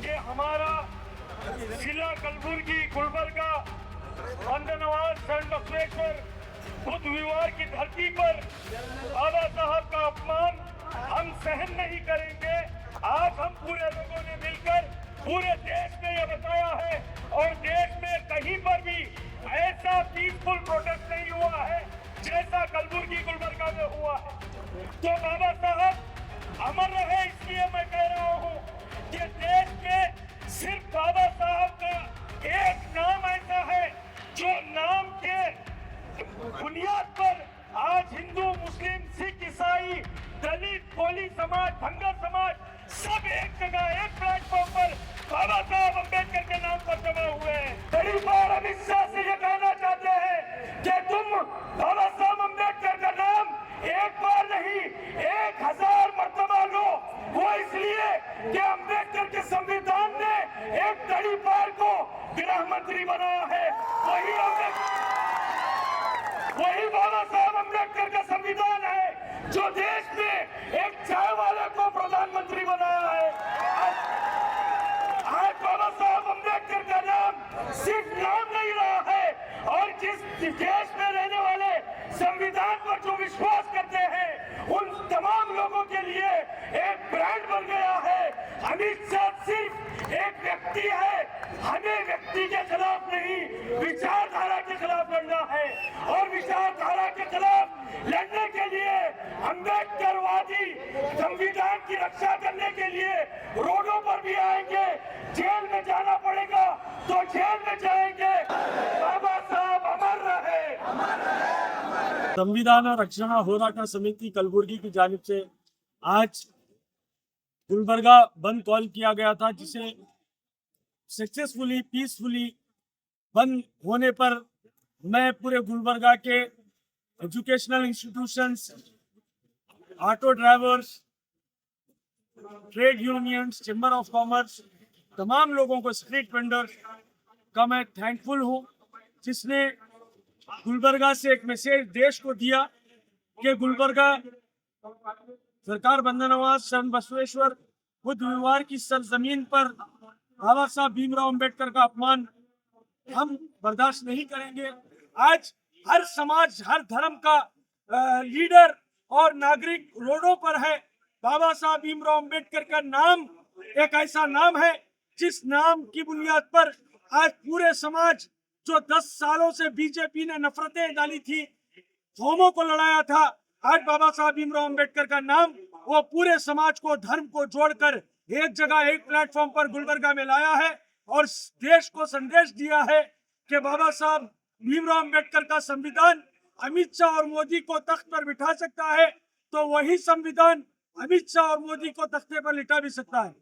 ये हमारा जिला कलबुर्गी गुलबर्गा बंदनवास शरण बसवेश्वर बुद्ध विहार की धरती पर बाबा साहब का अपमान हम सहन नहीं करेंगे। आज हम पूरे लोगों ने मिलकर पूरे देश में ये बताया है और देश में कहीं पर भी ऐसा पीसफुल प्रोटेस्ट नहीं हुआ है जैसा कलबुर्गी गुलबर्गा में हुआ है। तो बाबा साहब अमर रहे, इसलिए मैं कह रहा हूँ कि देश में सिर्फ बाबा साहब का एक नाम ऐसा है जो नाम के बुनियाद पर आज हिंदू, मुस्लिम, सिख, ईसाई, दलित, कोली समाज, धंगर समाज सब एक जगह एक प्लेटफॉर्म पर बाबा साहब अम्बेडकर के नाम पर जमा हुए हैं। बड़ी बार अमित शाह से ये कहना चाहते हैं कि तुम बाबा साहब अम्बेडकर का नाम एक बार नहीं 1000 मर्तबा लो। वो इसलिए कि अम्बेडकर के संविधान ने एक तड़ी पार को गृह मंत्री बनाया है। वही बाबा साहब अम्बेडकर का संविधान है जो देश में एक चाय वाले को प्रधानमंत्री बनाया है। आज बाबा साहब अम्बेडकर का नाम सिर्फ नाम नहीं रहा है और जिस देश में रहने वाले संविधान पर जो विश्वास करते हैं उन तमाम लोगों के लिए एक ब्रांड बन गया है। अमित शाह सिर्फ एक व्यक्ति है, हमें व्यक्ति के खिलाफ नहीं विचारधारा के खिलाफ लड़ना है और विचारधारा के खिलाफ लड़ने के लिए अम्बेडकरवादी संविधान की रक्षा करने के लिए रोडों पर भी आएंगे। जेल में जाना पड़ेगा तो जेल में जाएंगे। बाबा साहब अमर रहे। संविधान रक्षण होराटा समिति कलबुर्गी की जानिब से आज गुलबर्गा बंद कॉल किया गया था, जिसे सक्सेसफुली पीसफुली बंद होने पर मैं पूरे गुलबर्गा के educational institutions, auto drivers, trade unions, chamber of commerce, तमाम लोगों को, स्ट्रीट वेंडर्स का मैं थैंकफुल हूँ जिसने गुलबर्गा से एक मैसेज देश को दिया कि गुलबर्गा सरकार बंदनवास शरण बसवेश्वर बुद्ध विहार की सरजमीन पर बाबा साहब भीमराव अंबेडकर का अपमान हम बर्दाश्त नहीं करेंगे। आज हर समाज, हर धर्म का लीडर और नागरिक रोडों पर है। बाबा साहब भीमराव अंबेडकर का नाम एक ऐसा नाम है जिस नाम की बुनियाद पर आज पूरे समाज, जो 10 सालों से बीजेपी ने नफरतें डाली थी, कौमों को लड़ाया था, आज बाबा साहब भीमराव अंबेडकर का नाम वो पूरे समाज को, धर्म को जोड़कर एक जगह एक प्लेटफॉर्म पर गुलबर्गा में लाया है और देश को संदेश दिया है कि बाबा साहब भीमराव अंबेडकर का संविधान अमित शाह और मोदी को तख्त पर बिठा सकता है तो वही संविधान अमित शाह और मोदी को तख्ते पर लिटा भी सकता है।